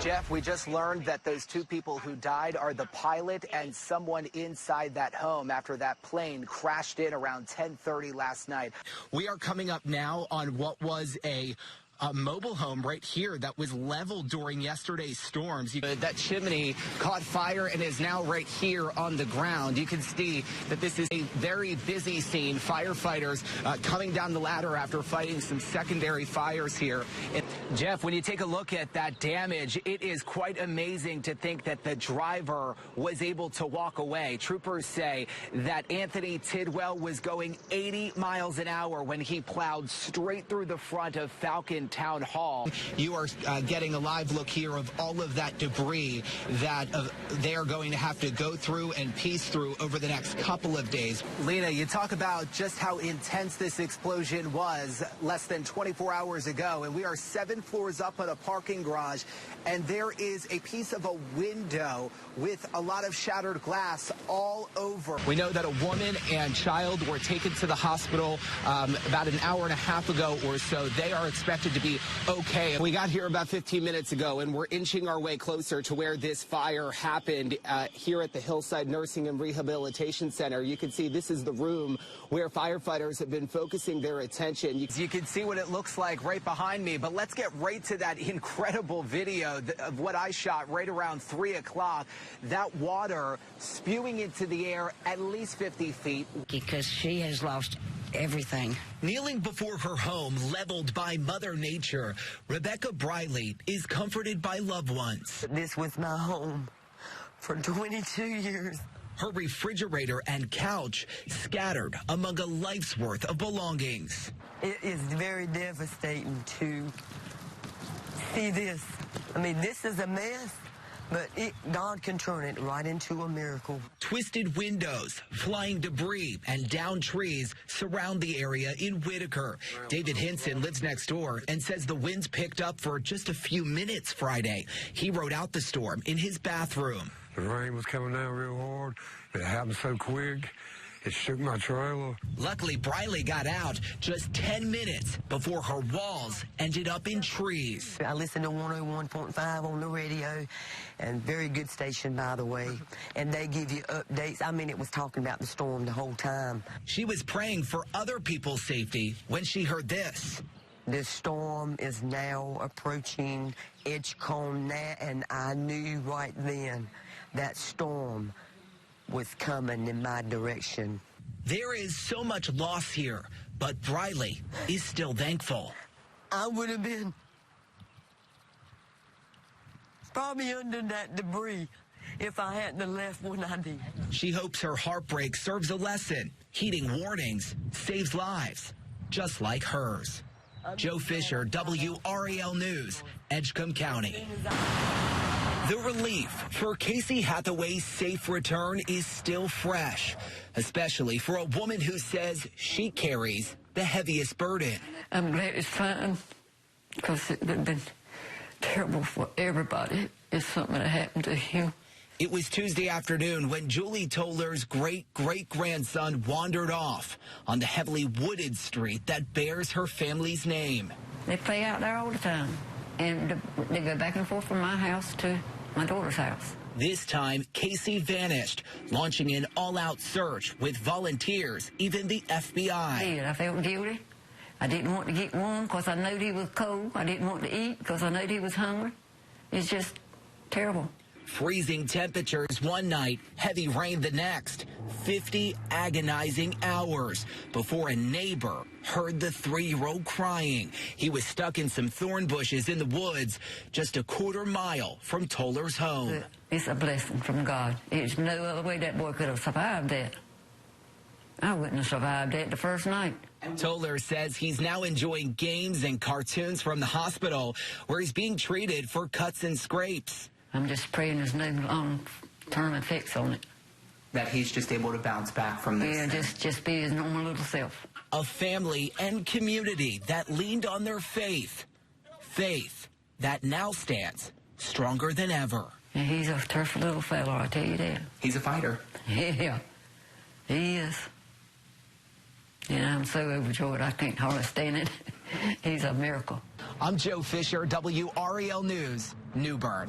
Jeff, we just learned that those two people who died are the pilot and someone inside that home after that plane crashed in around 10:30 last night. We are coming up now on what was a mobile home right here that was leveled during yesterday's storms. That chimney caught fire and is now right here on the ground. You can see that this is a very busy scene. Firefighters coming down the ladder after fighting some secondary fires here. And Jeff, when you take a look at that damage, it is quite amazing to think that the driver was able to walk away. Troopers say that Anthony Tidwell was going 80 miles an hour when he plowed straight through the front of Falcon Town Hall. You are getting a live look here of all of that debris that they are going to have to go through and piece through over the next couple of days. Lena, you talk about just how intense this explosion was less than 24 hours ago, and we are 7 floors up on a parking garage, and there is a piece of a window with a lot of shattered glass all over. We know that a woman and child were taken to the hospital about an hour and a half ago or so. They are expected to be okay. We got here about 15 minutes ago, and we're inching our way closer to where this fire happened here at the Hillside Nursing and Rehabilitation Center. You can see this is the room where firefighters have been focusing their attention. You can see what it looks like right behind me, but let's get right to that incredible video of what I shot right around 3 o'clock. That water spewing into the air at least 50 feet. Because she has lost everything. Kneeling before her home leveled by Mother Nature, Rebecca Briley is comforted by loved ones. This was my home for 22 years. Her refrigerator and couch scattered among a life's worth of belongings. It is very devastating to see this. I mean, this is a mess, but God can turn it right into a miracle. Twisted windows, flying debris, and downed trees surround the area in Whitaker. David Hinson lives next door and says the winds picked up for just a few minutes Friday. He rode out the storm in his bathroom. The rain was coming down real hard. It happened so quick. It shook my trailer. Luckily, Briley got out just 10 minutes before her walls ended up in trees. I listened to 101.5 on the radio, and very good station, by the way. And they give you updates. I mean, it was talking about the storm the whole time. She was praying for other people's safety when she heard this. This storm is now approaching Edgecombe, and I knew right then that storm was coming in my direction. There is so much loss here, but Briley is still thankful. I would have been probably under that debris if I hadn't have left when I did. She hopes her heartbreak serves a lesson. Heeding warnings saves lives, just like hers. Joe Fisher, WRAL News, Edgecombe County. The relief for Casey Hathaway's safe return is still fresh, especially for a woman who says she carries the heaviest burden. I'm glad it's fine, because it would have been terrible for everybody if something had happened to him. It was Tuesday afternoon when Julie Toller's great-great-grandson wandered off on the heavily wooded street that bears her family's name. They play out there all the time, and they go back and forth from my house to my daughter's house. This time, Casey vanished, launching an all-out search with volunteers, even the FBI. I felt guilty. I didn't want to get warm because I knew he was cold. I didn't want to eat because I knew he was hungry. It's just terrible. Freezing temperatures one night, heavy rain the next. 50 agonizing hours before a neighbor heard the 3-year-old crying. He was stuck in some thorn bushes in the woods just a quarter mile from Toller's home. It's a blessing from God. There's no other way that boy could have survived that. I wouldn't have survived that the first night. Toller says he's now enjoying games and cartoons from the hospital, where he's being treated for cuts and scrapes. I'm just praying there's no long-term effects on it. That he's just able to bounce back from this. Yeah, just be his normal little self. A family and community that leaned on their faith. Faith that now stands stronger than ever. And he's a tough little fellow, I tell you that. He's a fighter. Yeah, he is. And I'm so overjoyed I can't hardly stand it. He's a miracle. I'm Joe Fisher, WREL News, New Bern.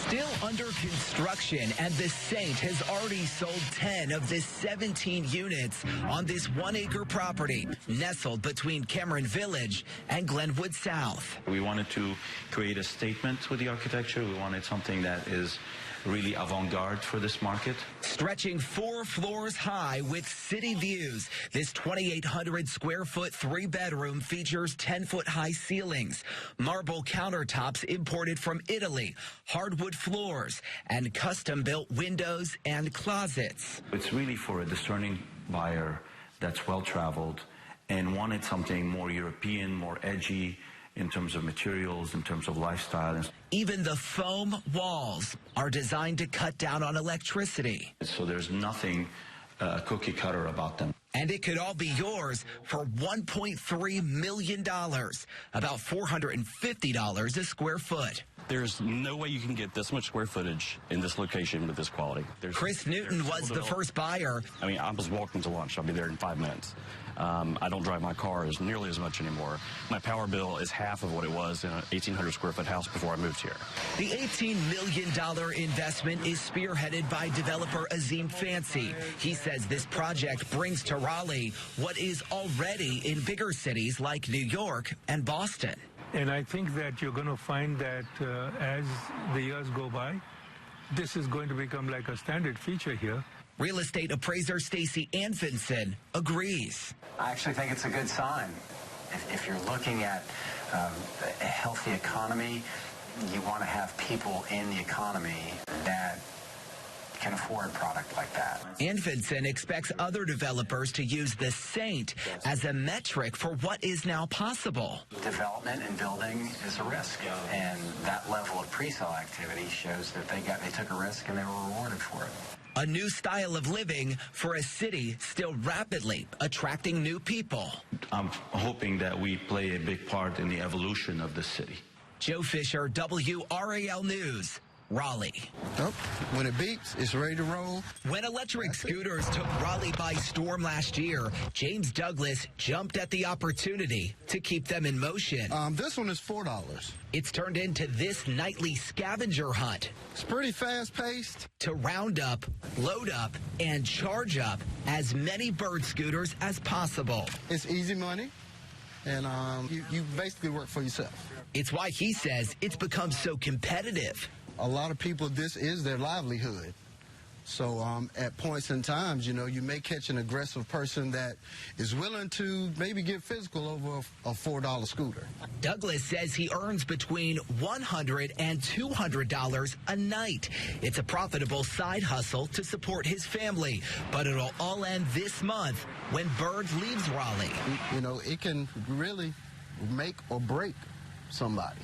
Still under construction, and the Saint has already sold 10 of the 17 units on this 1-acre property nestled between Cameron Village and Glenwood South. We wanted to create a statement with the architecture. We wanted something that is really avant-garde for this market. Stretching 4 floors high with city views, this 2,800 square foot 3-bedroom features 10-foot high ceilings, marble countertops imported from Italy, hardwood floors, and custom-built windows and closets. It's really for a discerning buyer that's well-traveled and wanted something more European, more edgy, in terms of materials, in terms of lifestyle. Even the foam walls are designed to cut down on electricity. So there's nothing cookie cutter about them. And it could all be yours for $1.3 million, about $450 a square foot. There's no way you can get this much square footage in this location with this quality. Chris Newton was the first buyer. I mean, I was walking to lunch. I'll be there in 5 minutes. I don't drive my car nearly as much anymore. My power bill is half of what it was in an 1,800 square foot house before I moved here. The $18 million investment is spearheaded by developer Azim Fancy. He says this project brings to Raleigh what is already in bigger cities like New York and Boston. And I think that you're going to find that as the years go by, this is going to become like a standard feature here. Real estate appraiser Stacy Anfinson agrees. I actually think it's a good sign. If you're looking at a healthy economy, you want to have people in the economy that can afford a product like that. Anfinson expects other developers to use the Saint as a metric for what is now possible. Development and building is a risk, and that level of pre-sale activity shows that they took a risk and they were rewarded for it. A new style of living for a city still rapidly attracting new people. I'm hoping that we play a big part in the evolution of the city. Joe Fisher, WRAL News, Raleigh. Oh, when it beeps, it's ready to roll. When electric scooters took Raleigh by storm last year, James Douglas jumped at the opportunity to keep them in motion. This one is $4. It's turned into this nightly scavenger hunt. It's pretty fast-paced. To round up, load up, and charge up as many bird scooters as possible. It's easy money, and you basically work for yourself. It's why he says it's become so competitive. A lot of people, this is their livelihood. So at points in times, you know, you may catch an aggressive person that is willing to maybe get physical over a $4 scooter. Douglas says he earns between $100 and $200 a night. It's a profitable side hustle to support his family, but it'll all end this month when Bird leaves Raleigh. You know, it can really make or break somebody.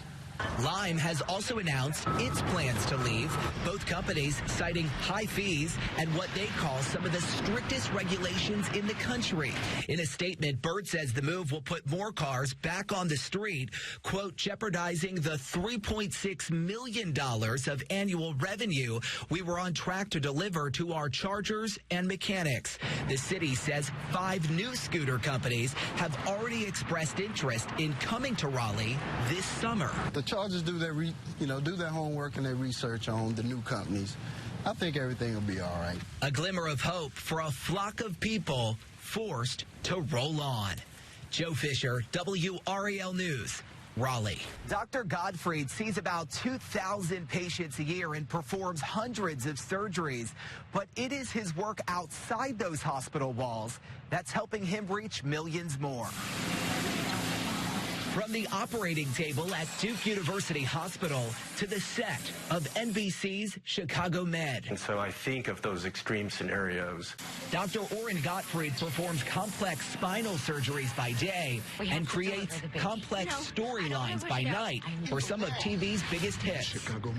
Lime has also announced its plans to leave, both companies citing high fees and what they call some of the strictest regulations in the country. In a statement, Bird says the move will put more cars back on the street, quote, jeopardizing the $3.6 million of annual revenue we were on track to deliver to our chargers and mechanics. The city says 5 new scooter companies have already expressed interest in coming to Raleigh this summer. The chargers do their homework and their research on the new companies. I think everything will be all right. A glimmer of hope for a flock of people forced to roll on. Joe Fisher, WRAL News, Raleigh. Dr. Gottfried sees about 2,000 patients a year and performs hundreds of surgeries. But it is his work outside those hospital walls that's helping him reach millions more. From the operating table at Duke University Hospital to the set of NBC's Chicago Med. And so I think of those extreme scenarios. Dr. Orrin Gottfried performs complex spinal surgeries by day and creates complex storylines by night for some of TV's biggest hits.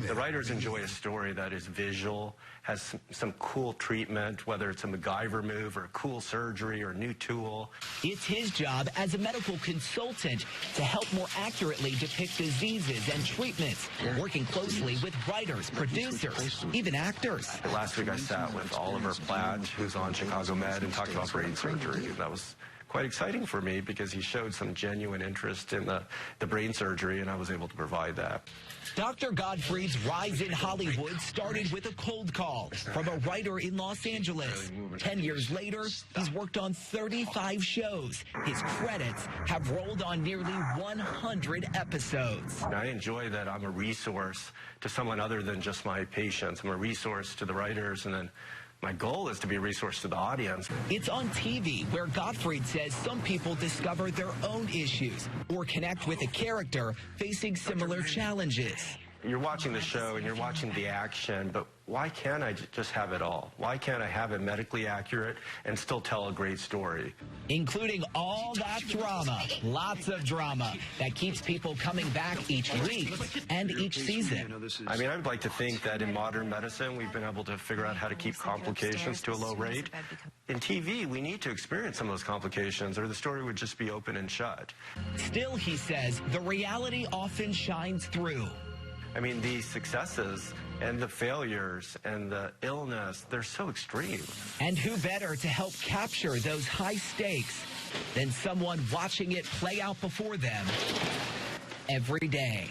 The writers enjoy a story that is visual, has some cool treatment, whether it's a MacGyver move or a cool surgery or a new tool. It's his job as a medical consultant to help more accurately depict diseases and treatments, working closely with writers, producers, even actors. Last week I sat with Oliver Platt, who's on Chicago Med, and talked about brain surgery. That was quite exciting for me because he showed some genuine interest in the brain surgery, and I was able to provide that. Dr. Gottfried's rise in Hollywood started with a cold call from a writer in Los Angeles. 10 years later, he's worked on 35 shows. His credits have rolled on nearly 100 episodes. I enjoy that I'm a resource to someone other than just my patients. I'm a resource to the writers, and then my goal is to be a resource to the audience. It's on TV where Gottfried says some people discover their own issues or connect with a character facing similar challenges. You're watching the show and you're watching the action, but why can't I just have it all? Why can't I have it medically accurate and still tell a great story? Including all that drama, lots of drama, that keeps people coming back each week and each season. I mean, I would like to think that in modern medicine, we've been able to figure out how to keep complications to a low rate. In TV, we need to experience some of those complications, or the story would just be open and shut. Still, he says, the reality often shines through. I mean, the successes and the failures and the illness, they're so extreme. And who better to help capture those high stakes than someone watching it play out before them every day?